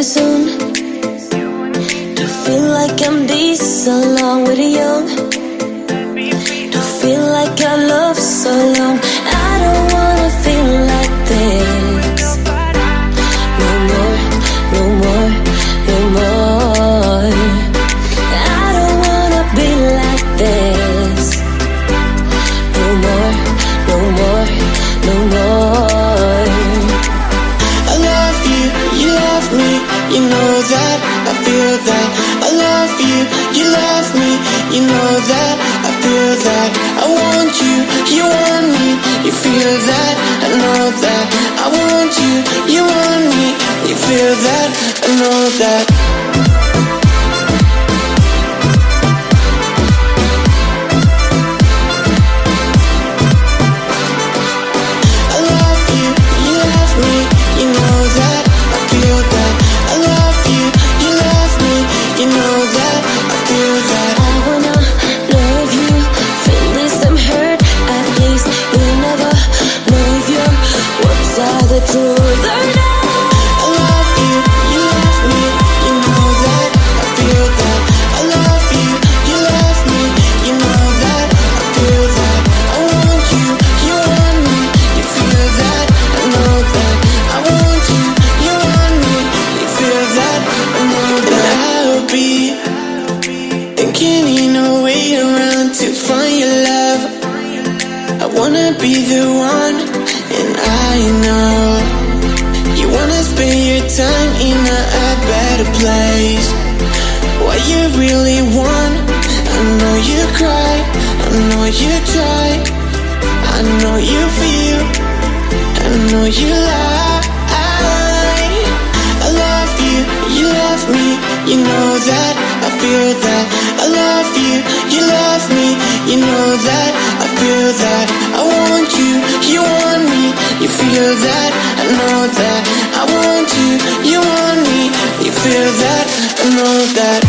soon. To feel like I'm this along with you. To feel like our love so long. I don't wanna feel like this. No more, no more, no more. I don't wanna be like this. No more, no more, no more. I love you, you love me, you know that, I feel that. I love you, you love me, you know that, I feel that. I want you, you want me, you feel that, I know that. I want you, you want me, you feel that, I know that. The truth or not. I love you, you love me, you know that, I feel that. I love you, you love me, you know that, I feel that. I want you, you want me, you feel that, I know that. I want you, you want me, you feel that, I know that. I'll be thinking in a way around to find your love. I wanna be the one, and I know you wanna spend your time in a better place. What you really want, I know you cry, I know you try, I know you feel, I know you lie. I love you, you love me, you know that, I feel that. I love you, you love me, you know that, I feel that. I want you, you want me, you feel that, I know that. I want you, you want me, you feel that, I know that.